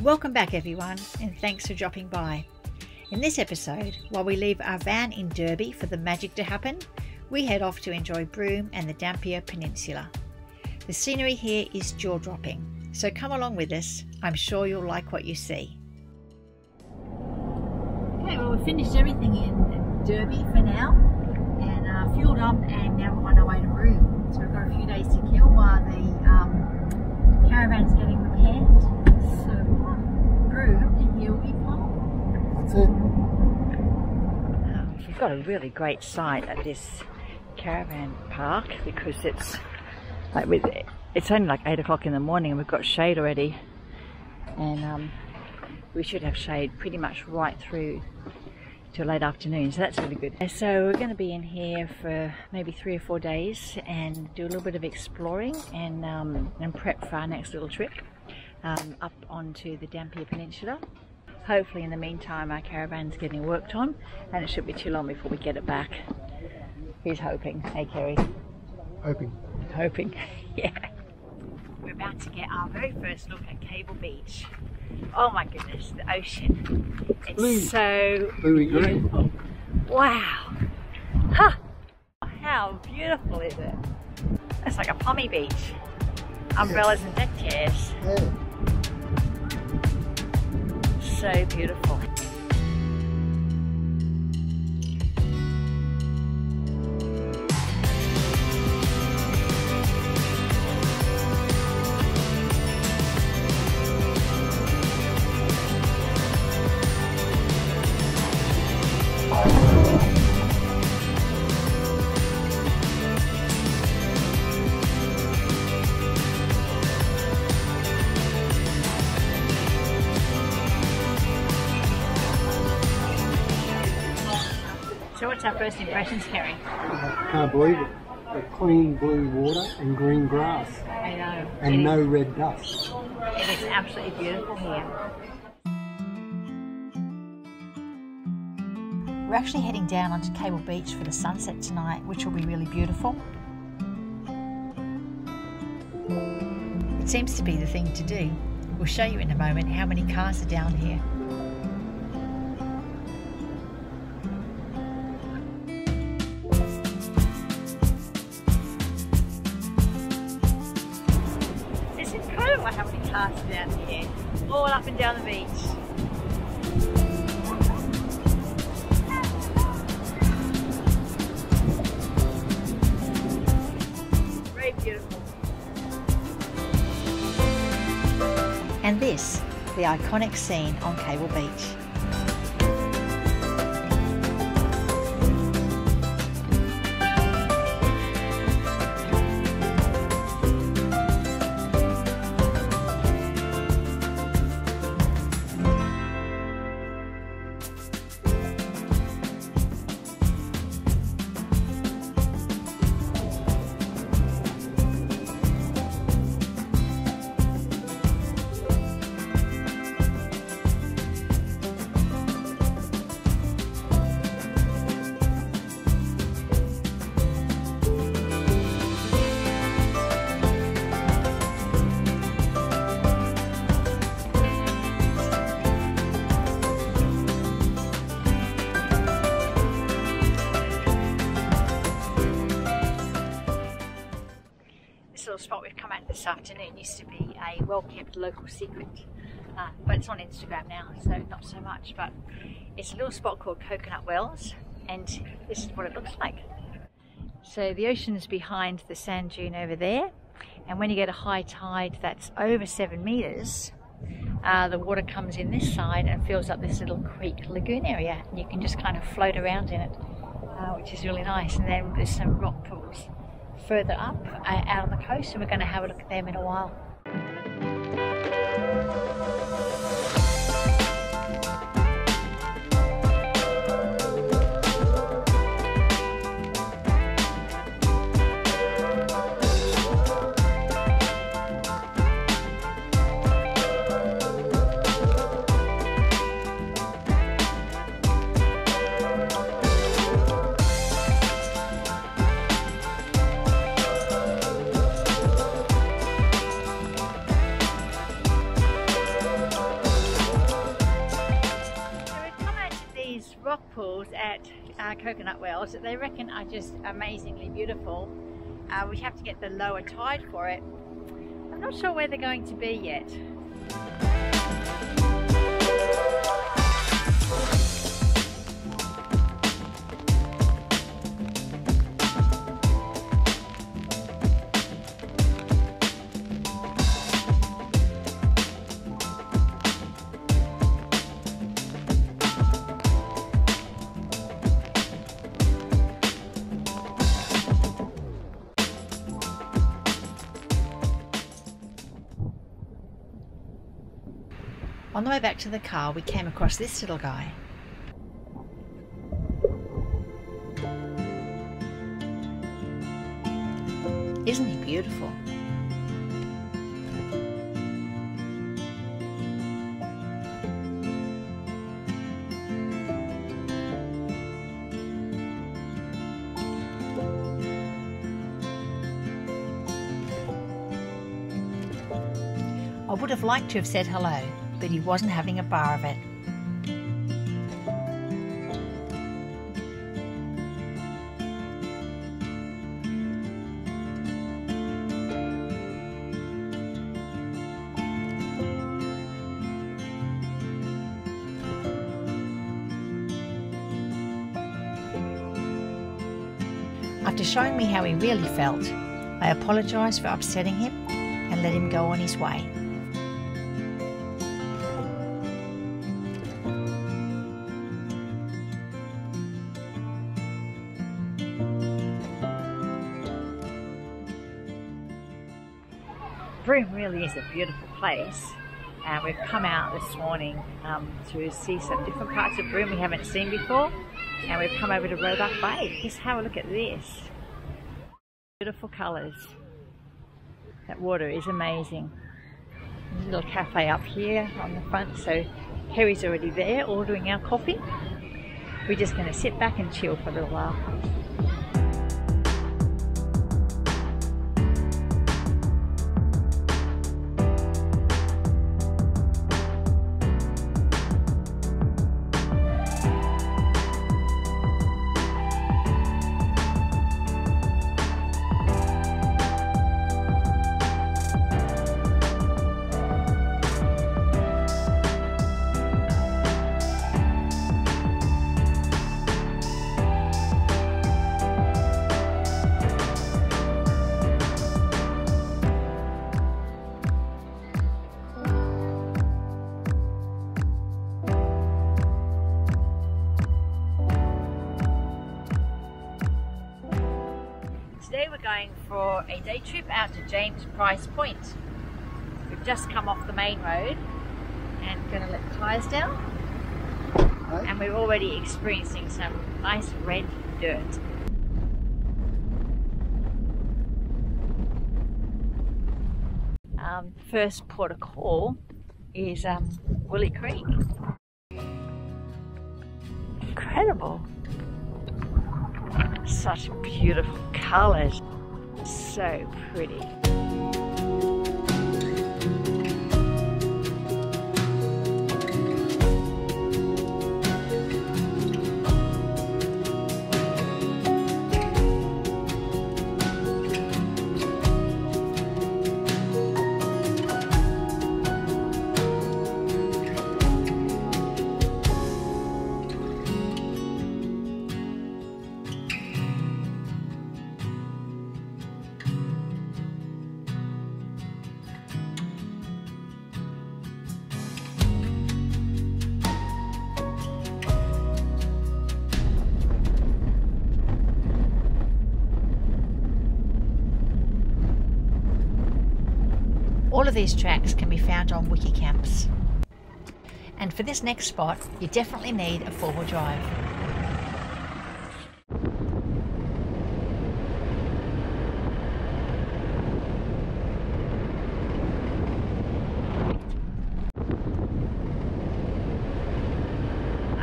Welcome back everyone, and thanks for dropping by. In this episode, while we leave our van in Derby for the magic to happen, we head off to enjoy Broome and the Dampier Peninsula. The scenery here is jaw-dropping, so come along with us. I'm sure you'll like what you see. Okay, well we've finished everything in Derby for now, and fueled up, and now we're on our way to Broome. So we've got a few days to kill while the caravan's getting repaired. So Broome, here we come. That's it. We've got a really great site at this caravan park because it's only like 8 o'clock in the morning and we've got shade already, and we should have shade pretty much right through to late afternoon, so that's really good. So we're going to be in here for maybe 3 or 4 days and do a little bit of exploring and prep for our next little trip up onto the Dampier Peninsula. Hopefully in the meantime our caravan's getting worked on and it shouldn't be too long before we get it back. Who's hoping? Hey Kerry? Hoping. Yeah. We're about to get our very first look at Cable Beach. Oh my goodness, the ocean. It's blue. So beautiful. Wow. Huh. How beautiful is it? It's like a pommy beach. Umbrellas and deck chairs. Yeah. So beautiful. So what's our first impressions, Kerry? I can't believe it. The clean blue water and green grass. I know. And no red dust. It is absolutely beautiful here. We're actually heading down onto Cable Beach for the sunset tonight, which will be really beautiful. It seems to be the thing to do. We'll show you in a moment how many cars are down here. How many cars are down here, all up and down the beach. Very beautiful. And this, the iconic scene on Cable Beach. Little spot we've come at this afternoon used to be a well-kept local secret, but it's on Instagram now, so not so much. But it's a little spot called Coconut Wells, and this is what it looks like. So the ocean's behind the sand dune over there, and when you get a high tide that's over 7 meters, the water comes in this side and fills up this little creek lagoon area, and you can just kind of float around in it, which is really nice. And then there's some rock pools further up out on the coast, and we're going to have a look at them in a while. pools at Coconut Wells that they reckon are just amazingly beautiful. We have to get the lower tide for it. I'm not sure where they're going to be yet. On the way back to the car, we came across this little guy. Isn't he beautiful? I would have liked to have said hello, but he wasn't having a bar of it. After showing me how he really felt, I apologised for upsetting him and let him go on his way. Broome really is a beautiful place. We've come out this morning to see some different parts of Broome we haven't seen before, and we've come over to Roebuck Bay. Just have a look at this. Beautiful colours. That water is amazing. There's a little cafe up here on the front, so Kerry's already there ordering our coffee. We're just going to sit back and chill for a little while. Today we're going for a day trip out to James Price Point. We've just come off the main road and going to let the tyres down. Right. And we're already experiencing some nice red dirt. First port of call is Willie Creek. Incredible. Such beautiful colours, so pretty. All of these tracks can be found on Wikicamps. And for this next spot, you definitely need a four-wheel drive.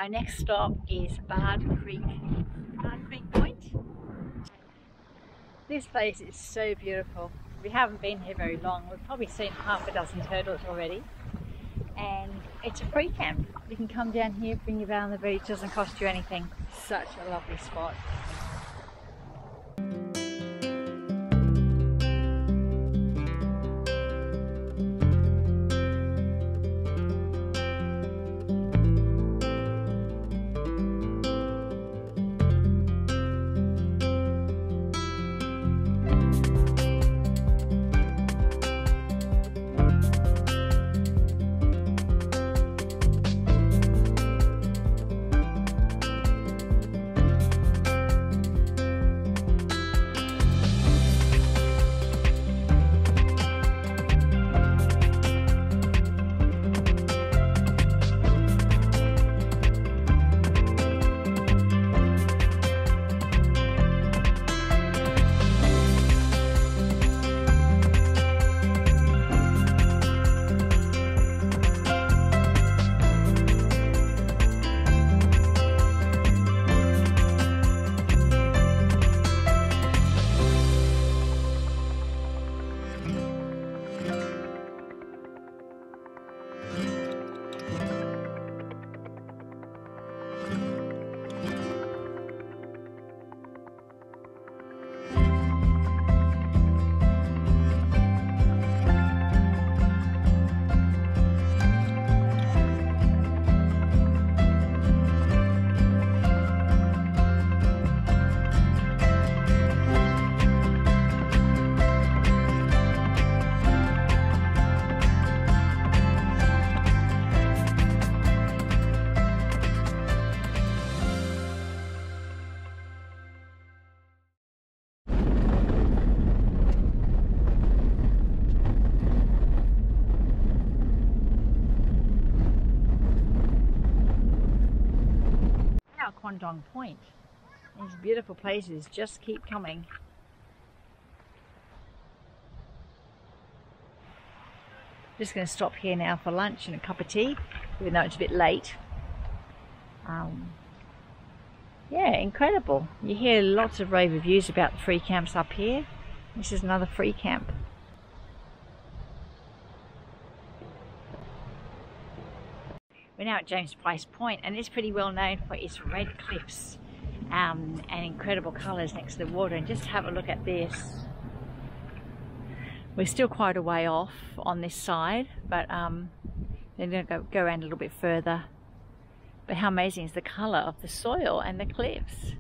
Our next stop is Broome Creek Point. This place is so beautiful. We haven't been here very long. We've probably seen half a dozen turtles already. and it's a free camp. You can come down here, bring your van on the beach, doesn't cost you anything. Such a lovely spot. Point. These beautiful places just keep coming. Just going to stop here now for lunch and a cup of tea, even though it's a bit late. Yeah, incredible. You hear lots of rave reviews about the free camps up here. This is another free camp. We're now at James Price Point, and it's pretty well known for its red cliffs and incredible colours next to the water. And just have a look at this. We're still quite a way off on this side, but then we're going to go around a little bit further. But how amazing is the colour of the soil and the cliffs.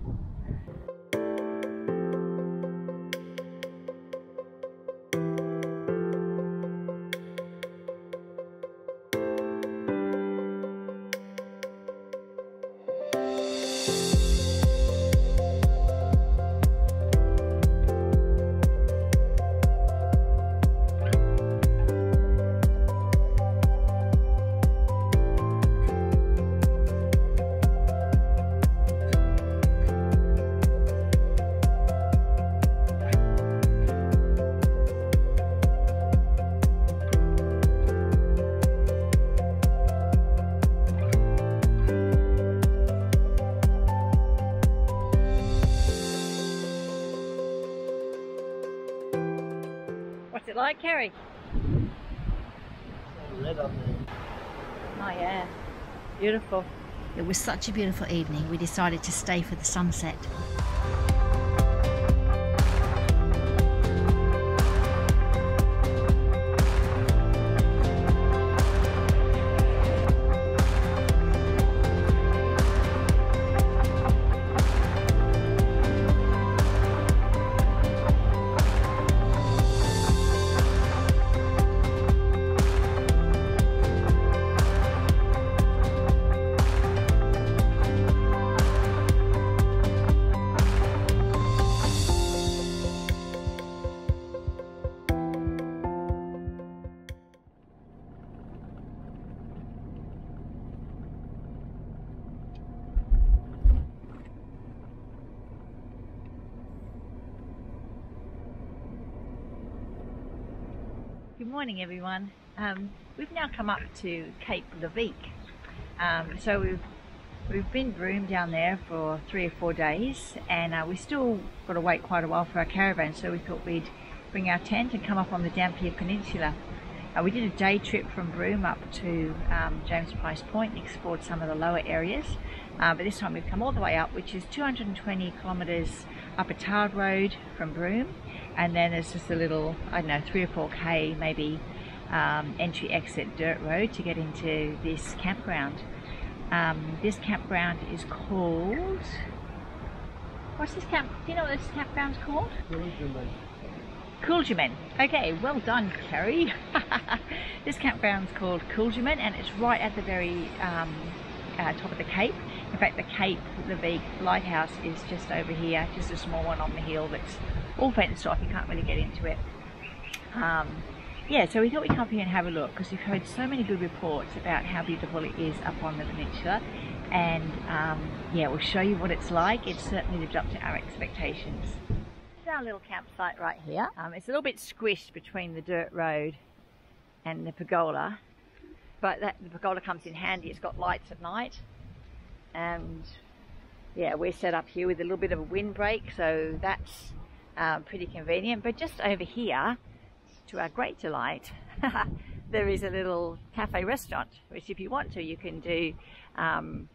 What's it like, Kerry? Red up there. Oh yeah, beautiful. It was such a beautiful evening, we decided to stay for the sunset. Good morning, everyone. We've now come up to Cape Leveque. So we've been Broome down there for 3 or 4 days, and we still got to wait quite a while for our caravan, so we thought we'd bring our tent and come up on the Dampier Peninsula. We did a day trip from Broome up to James Price Point and explored some of the lower areas. But this time we've come all the way up, which is 220 kilometres up a tarred road from Broome. And then there's just a little, I don't know, 3 or 4k maybe entry exit dirt road to get into this campground. This campground is called... What's this camp? Do you know what this campground's called? Coolgerman. Okay, well done, Kerry. This campground's called Coolgerman, and it's right at the very top of the cape. In fact, the Cape Leveque lighthouse is just over here, just a small one on the hill that's all fenced off. You can't really get into it. Yeah, so we thought we'd come here and have a look because we've heard so many good reports about how beautiful it is up on the peninsula, and yeah, we'll show you what it's like. It's certainly lived up to our expectations. This is our little campsite right here. It's a little bit squished between the dirt road and the pergola, but the pergola comes in handy. It's got lights at night, and yeah, we're set up here with a little bit of a windbreak, so that's pretty convenient. But just over here, to our great delight, there is a little cafe restaurant, which if you want to, you can do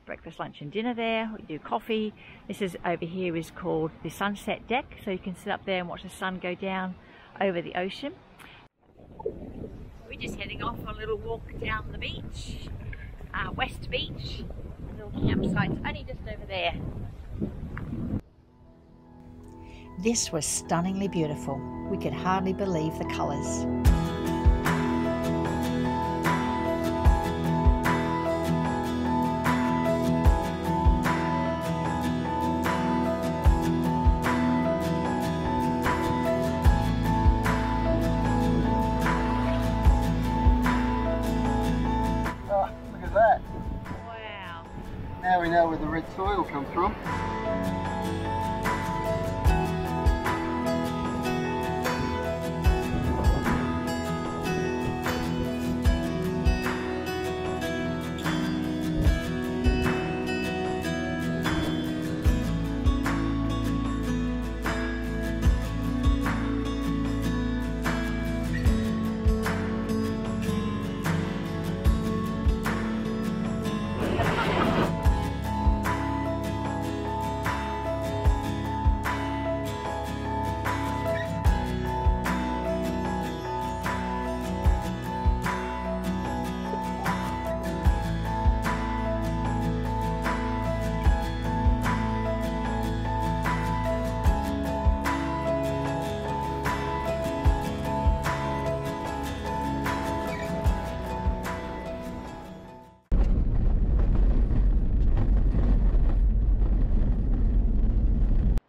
breakfast, lunch and dinner there. We do coffee. This is over here is called the sunset deck, so you can sit up there and watch the sun go down over the ocean. We're just heading off on a little walk down the beach, West Beach. The little campsite's only just over there. This was stunningly beautiful. We could hardly believe the colours. Oh, look at that. Wow. Now we know where the red soil comes from.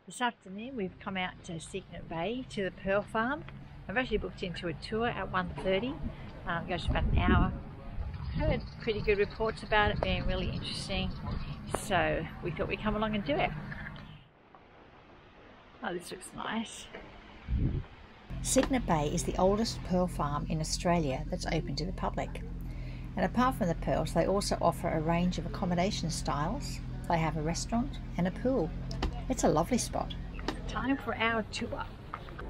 This afternoon we've come out to Cygnet Bay to the Pearl Farm. I've actually booked into a tour at 1:30. It goes for about an hour. Heard pretty good reports about it being really interesting, so we thought we'd come along and do it. Oh, this looks nice. Cygnet Bay is the oldest pearl farm in Australia that's open to the public. And apart from the pearls, they also offer a range of accommodation styles. They have a restaurant and a pool. It's a lovely spot. Time for our tour.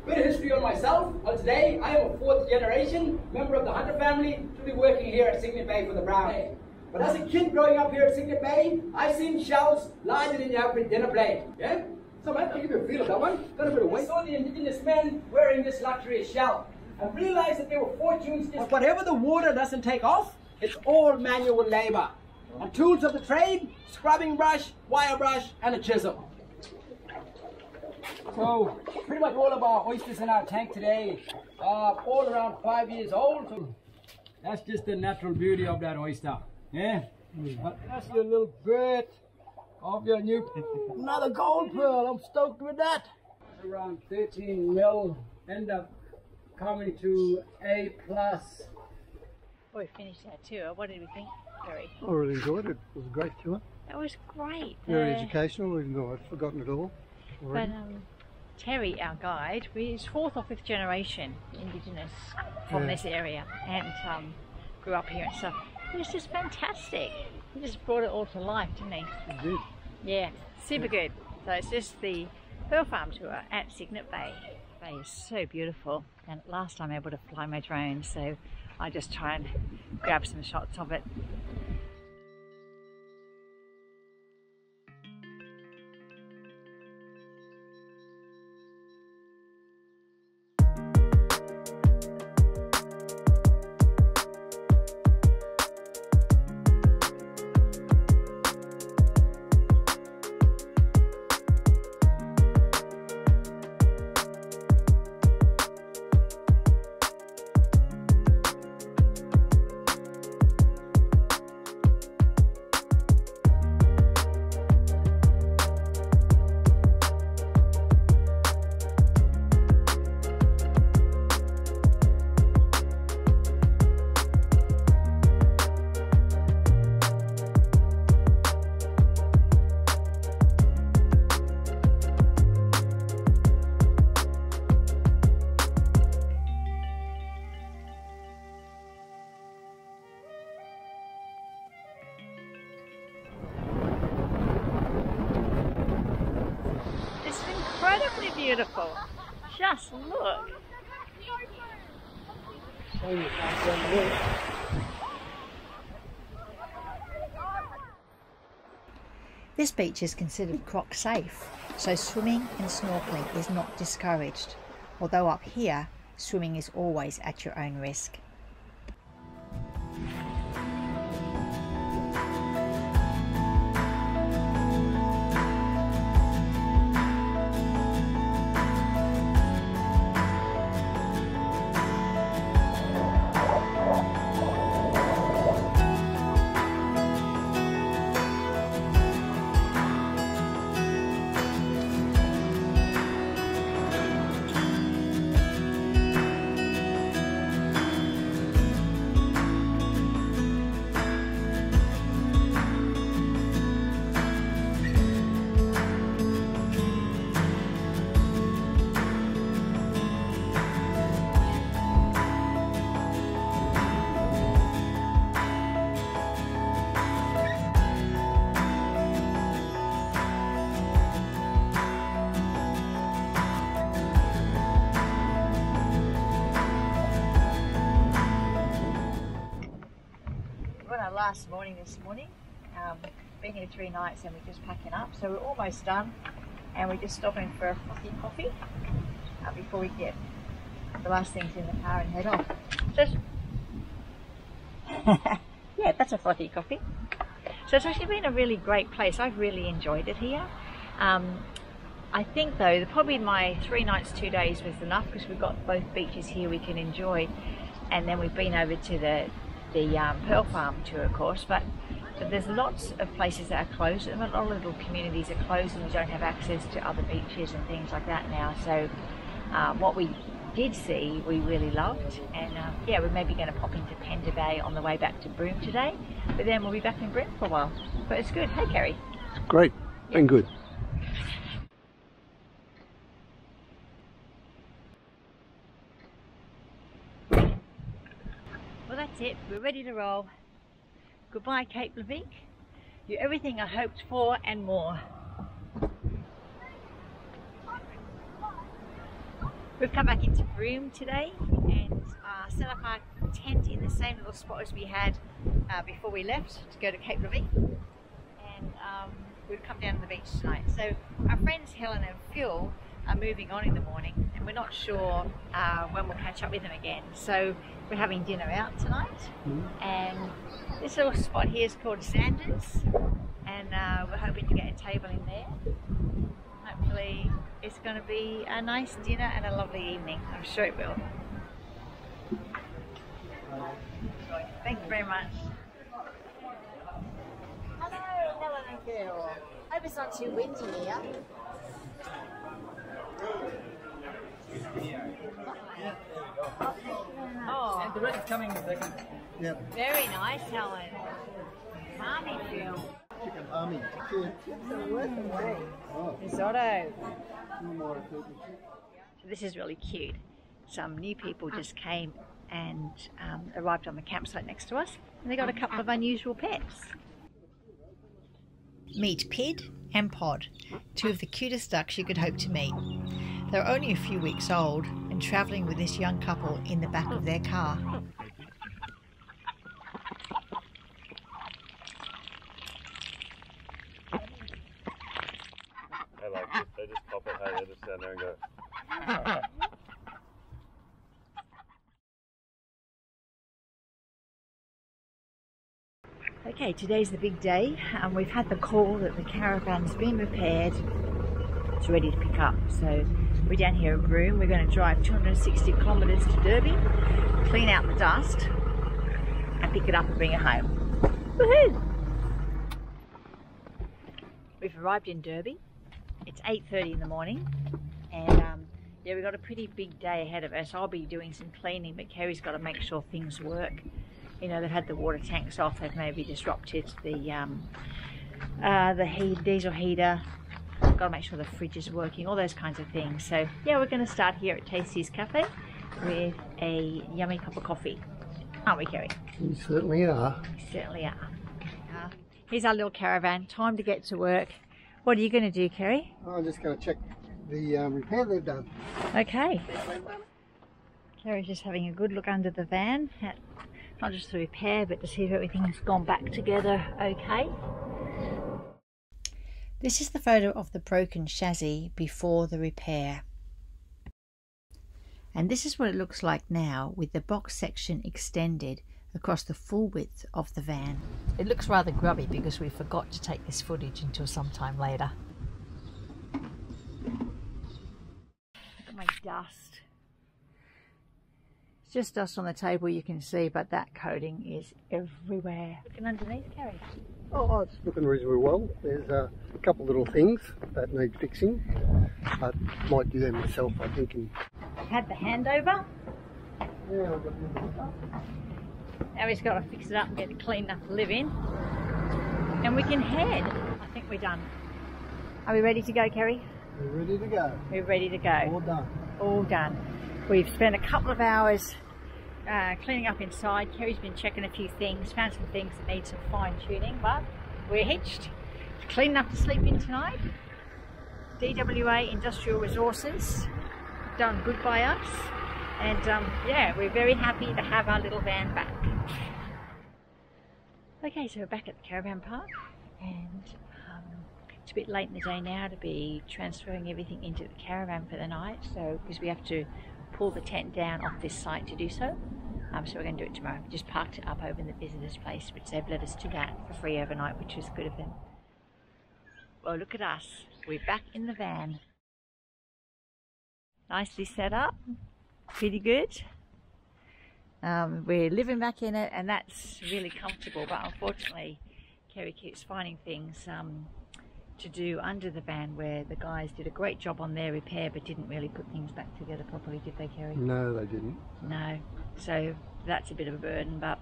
Bit of history on myself. Well, today I am a 4th generation member of the Hunter family to be working here at Cygnet Bay for the Broome. But as a kid growing up here at Cygnet Bay, I've seen shells larger than your average dinner plate. Yeah? So man, I'll give you a feel of that one. Got a bit of weight. I saw the indigenous men wearing this luxurious shell and realized that they were fortunes. But whatever the water doesn't take off, it's all manual labor. And tools of the trade, scrubbing brush, wire brush, and a chisel. So, pretty much all of our oysters in our tank today are all around 5 years old. So that's just the natural beauty of that oyster. Yeah? But that's your little bit of your new, another gold pearl. I'm stoked with that. Around 13 mil, end up coming to A+. Well, we finished our tour. What did we think, Terry? I really enjoyed it. It was a great tour. That was great. Very educational, even though I'd forgotten it all already. But Terry, our guide, is 4th or 5th generation Indigenous from this area, and grew up here and stuff. It was just fantastic. He just brought it all to life, didn't he? It did. Yeah, super good. So it's just the Pearl Farm tour at Cygnet Bay. The bay is so beautiful, and last time I able to fly my drone, so I just try and grab some shots of it. Beautiful. Just look. This beach is considered croc safe, so swimming and snorkeling is not discouraged, although up here swimming is always at your own risk. Last morning this morning, been here 3 nights and we're just packing up, so we're almost done and we're just stopping for a frothy coffee before we get the last things in the car and head off. Just yeah, that's a frothy coffee. So it's actually been a really great place. I've really enjoyed it here. I think though probably my 3 nights 2 days was enough because we've got both beaches here we can enjoy, and then we've been over to the Pearl Farm tour, of course, but there's lots of places that are closed. A lot of little communities are closed and we don't have access to other beaches and things like that now. So what we did see we really loved, and yeah, we're maybe going to pop into Dampier Bay on the way back to Broome today, but then we'll be back in Broome for a while. But it's good. Hey Kerry. Great and good. Well, that's it. We're ready to roll. Goodbye, Cape Leveque. You're everything I hoped for and more. We've come back into Broome today and set up our tent in the same little spot as we had before we left to go to Cape Leveque. And we've come down to the beach tonight. So our friends Helen and Phil are moving on in the morning and we're not sure when we'll catch up with them again. So we're having dinner out tonight, and this little spot here is called Sanders, and we're hoping to get a table in there. Hopefully it's going to be a nice dinner and a lovely evening. I'm sure it will. Thank you very much. Hello, Helen and Phil. Hope it's not too windy here. Oh, And the rest is coming in a second. Yep. very nice, Helen. Army Phil. Chicken army. Risotto. So this is really cute. Some new people just came and arrived on the campsite next to us, and they got a couple of unusual pets. Meet Pid and Pod, 2 of the cutest ducks you could hope to meet. They're only a few weeks old and travelling with this young couple in the back of their car. like they just cop it. Hey, they just stand there and go. Okay, today's the big day, and we've had the call that the caravan's been repaired. It's ready to pick up. So we're down here in Broome. We're going to drive 260 kilometres to Derby, clean out the dust, and pick it up and bring it home. Woohoo! We've arrived in Derby. It's 8:30 in the morning, and yeah, we've got a pretty big day ahead of us. I'll be doing some cleaning, but Kerry's got to make sure things work. You know, they've had the water tanks off, they've maybe disrupted the diesel heater. Got to make sure the fridge is working, all those kinds of things. So yeah, we're going to start here at Tasty's Cafe with a yummy cup of coffee. Aren't we, Kerry? You certainly are. We certainly are. Here's our little caravan. Time to get to work. What are you going to do, Kerry? I'm just going to check the repair they've done. Okay. Kerry's just having a good look under the van at not just the repair, but to see if everything's gone back together okay. This is the photo of the broken chassis before the repair. And this is what it looks like now, with the box section extended across the full width of the van. It looks rather grubby because we forgot to take this footage until sometime later. Look at my dust. It's just dust on the table, you can see, but that coating is everywhere. Looking underneath, Kerry. Oh, it's looking reasonably well. There's a couple little things that need fixing. I might do them myself, I think. Had the handover. Yeah, I've got them. Now we've got to fix it up and get it clean enough to live in. And we can head. I think we're done. Are we ready to go, Kerry? We're ready to go. We're ready to go. All done. All done. We've spent a couple of hours cleaning up inside. Kerry's been checking a few things, found some things that need some fine tuning, but we're hitched. Clean enough to sleep in tonight. DWA Industrial Resources, done good by us. And yeah, we're very happy to have our little van back. Okay, so we're back at the caravan park, and it's a bit late in the day now to be transferring everything into the caravan for the night, so because we have to pull the tent down off this site to do so. So we're going to do it tomorrow. We just parked it up over in the visitor's place, which they've let us do that for free overnight, which was good of them. Well, look at us. We're back in the van. Nicely set up. Pretty good. We're living back in it, and that's really comfortable, but unfortunately Kerry keeps finding things to do under the van, where the guys did a great job on their repair but didn't really put things back together properly, did they, Kerry? No, they didn't. No, so that's a bit of a burden, but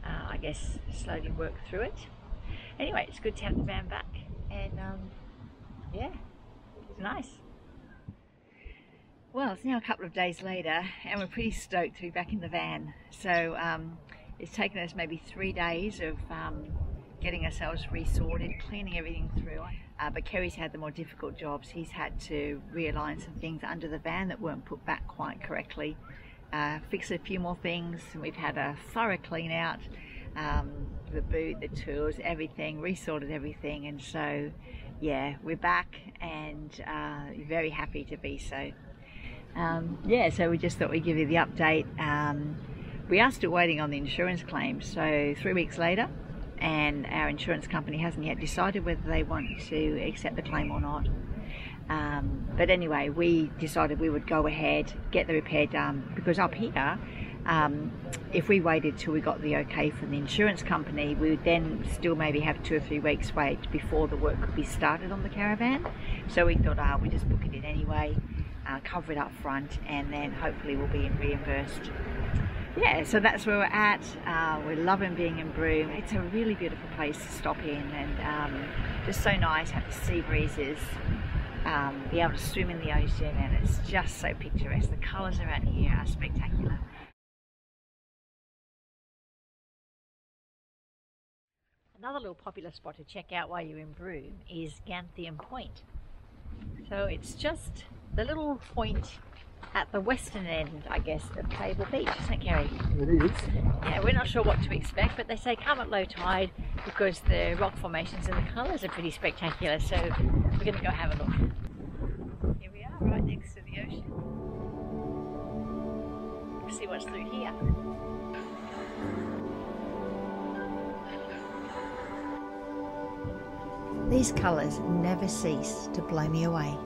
I guess slowly work through it. Anyway, it's good to have the van back, and yeah, it's nice. Well, it's now a couple of days later, and we're pretty stoked to be back in the van. So it's taken us maybe 3 days of getting ourselves resorted, cleaning everything through. But Kerry's had the more difficult jobs. He's had to realign some things under the van that weren't put back quite correctly, fix a few more things, and we've had a thorough clean out, the boot, the tools, everything, resorted everything, and so yeah, we're back, and very happy to be so. Yeah, so we just thought we'd give you the update. We are still waiting on the insurance claim, so 3 weeks later, and our insurance company hasn't yet decided whether they want to accept the claim or not. But anyway, we decided we would go ahead, get the repair done, because up here, if we waited till we got the okay from the insurance company, we would then still maybe have 2 or 3 weeks wait before the work could be started on the caravan. So we thought, we just book it in anyway, cover it up front, and then hopefully we'll be reimbursed. Yeah, so that's where we're at. We're loving being in Broome. It's a really beautiful place to stop in, and just so nice, have the sea breezes, be able to swim in the ocean, and it's just so picturesque. The colours around here are spectacular. Another little popular spot to check out while you're in Broome is Dampier Point. So it's just the little point at the western end, I guess, of Table Beach, isn't it, Kerry? It is. Yeah, we're not sure what to expect, but they say come at low tide because the rock formations and the colours are pretty spectacular, so we're going to go have a look. Here we are, right next to the ocean. We'll see what's through here. These colours never cease to blow me away.